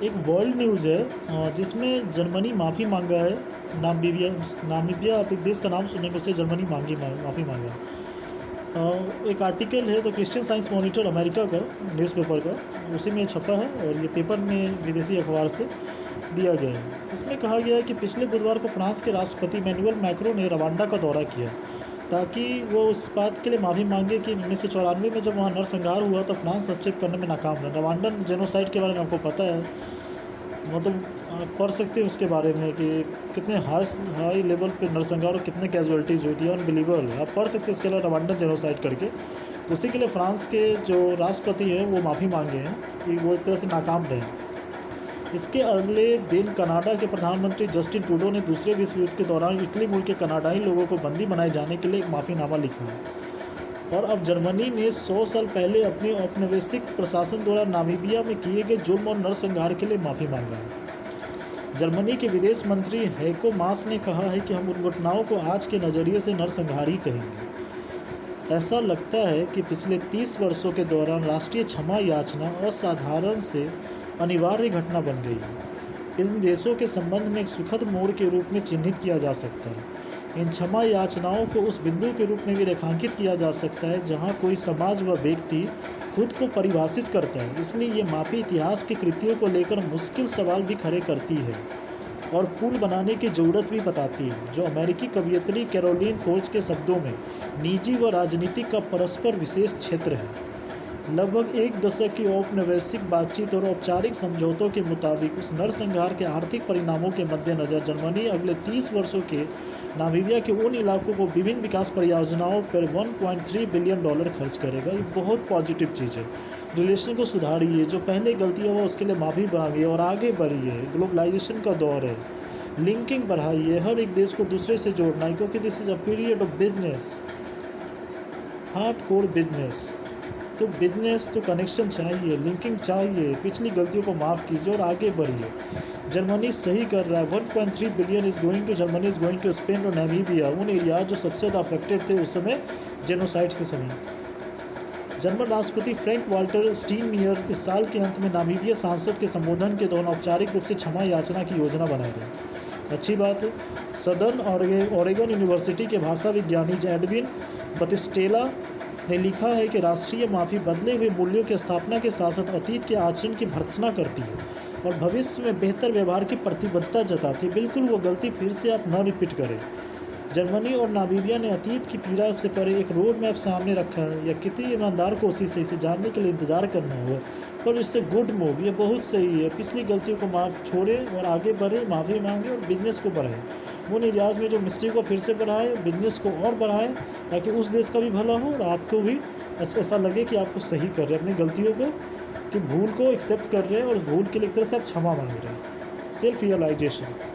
एक world news है जिसमें जर्मनी माफ़ी मांगा है। नामीबिया आप एक देश का नाम सुनेंगे, उससे जर्मनी माफ़ी मांगा है। एक आर्टिकल है the Christian science monitor America का न्यूज़पेपर का, उसी में छपा है और ये पेपर में विदेशी अखबार से दिया गया है। इसमें कहा गया है कि पिछले बुधवार को फ्रांस के राष्ट्रपति मैनुअल मैक्रों ने रवांडा का दौरा किया ताकि वो उस बात के लिए माफ़ी मांगे कि 1994 में जब वहाँ नरसंहार हुआ तो फ्रांस हस्तक्षेप करने में नाकाम रहा। रवांडन जेनोसाइड के बारे में आपको पता है, मतलब आप पढ़ सकते हैं उसके बारे में कि कितने हाई लेवल पे नरसंहार और कितने कैजुअलिटीज़ हुई थी, अनबिलीवेबल है। आप पढ़ सकते हैं उसके अलावा रवांडन जेनोसाइड करके। उसी के लिए फ्रांस के जो राष्ट्रपति हैं वो माफ़ी मांगे हैं कि वो एक तरह से नाकाम रहे। इसके अगले दिन कनाडा के प्रधानमंत्री जस्टिन ट्रूडो ने दूसरे विश्व युद्ध के दौरान इटली मूल के कनाडाई लोगों को बंदी बनाए जाने के लिए एक माफ़ीनामा लिखा है। और अब जर्मनी ने 100 साल पहले अपने औपनिवेशिक प्रशासन द्वारा नामीबिया में किए गए जुल्म और नरसंहार के लिए माफ़ी मांगा है। जर्मनी के विदेश मंत्री हेको मास ने कहा है कि हम उन घटनाओं को आज के नज़रिए से नरसंहार ही कहेंगे। ऐसा लगता है कि पिछले 30 वर्षों के दौरान राष्ट्रीय क्षमा याचना असाधारण से अनिवार्य घटना बन गई है। इन देशों के संबंध में एक सुखद मोड़ के रूप में चिन्हित किया जा सकता है। इन क्षमा याचनाओं को उस बिंदु के रूप में भी रेखांकित किया जा सकता है जहां कोई समाज व व्यक्ति खुद को परिभाषित करता है। इसलिए ये माफ़ी इतिहास की कृतियों को लेकर मुश्किल सवाल भी खड़े करती है और पुल बनाने की ज़रूरत भी बताती है, जो अमेरिकी कवयित्री कैरोलीन फोर्ज के शब्दों में निजी व राजनीतिक का परस्पर विशेष क्षेत्र है। लगभग एक दशक की औपनिवेशिक बातचीत और औपचारिक समझौतों के मुताबिक उस नरसंहार के आर्थिक परिणामों के मद्देनज़र जर्मनी अगले 30 वर्षों के नामीबिया के उन इलाकों को विभिन्न विकास परियोजनाओं पर $1.3 बिलियन खर्च करेगा। ये बहुत पॉजिटिव चीज़ है। रिलेशन को सुधारिए, जो पहले गलतियाँ हुआ उसके लिए माफ़ी मांगिए और आगे बढ़िए। ग्लोबलाइजेशन का दौर है, लिंकिंग बढ़ाइए, हर एक देश को दूसरे से जोड़ना है, क्योंकि this is a period of business, hard core business. तो बिजनेस तो कनेक्शन चाहिए, लिंकिंग चाहिए। पिछली गलतियों को माफ़ कीजिए और आगे बढ़िए। जर्मनी सही कर रहा है। 1.3 billion is going to Germany is going to Spain और नामीबिया, उन एरिया जो सबसे ज़्यादा अफेक्टेड थे उस समय जेनोसाइड के समय। जर्मन राष्ट्रपति फ्रैंक वाल्टर स्टीनमियर इस साल के अंत में नामीबिया सांसद के संबोधन के दौरान औपचारिक रूप से क्षमा याचना की योजना बनाए गए। अच्छी बात है। सदर्न ओरेगन यूनिवर्सिटी के भाषा विज्ञानी एडविन बतिस्टेला ने लिखा है कि राष्ट्रीय माफ़ी बदले हुए मूल्यों की स्थापना के साथ साथ अतीत के आचरण की भर्त्सना करती है और भविष्य में बेहतर व्यवहार की प्रतिबद्धता जताती है। बिल्कुल वो गलती फिर से आप न रिपीट करें। जर्मनी और नामीबिया ने अतीत की पीड़ा से परे एक रोड मैप सामने रखा है। या कितनी ईमानदार कोशिश है, इसे जानने के लिए इंतज़ार करना होगा, पर इससे गुड मूव, ये बहुत सही है। पिछली गलतियों को माफ छोड़ें और आगे बढ़े, माफ़ी मांगे और बिजनेस को बढ़ाएं। वो निर्यात में जो मिस्टेक को फिर से बढ़ाएं, बिजनेस को और बढ़ाएं, ताकि उस देश का भी भला हो और आपको भी ऐसा लगे कि आपको सही कर रहे हैं, अपनी गलतियों को, कि भूल को एक्सेप्ट कर रहे हैं और उस भूल के लिए एक तरह से आप क्षमा मांग रहे हैं। Self realisation.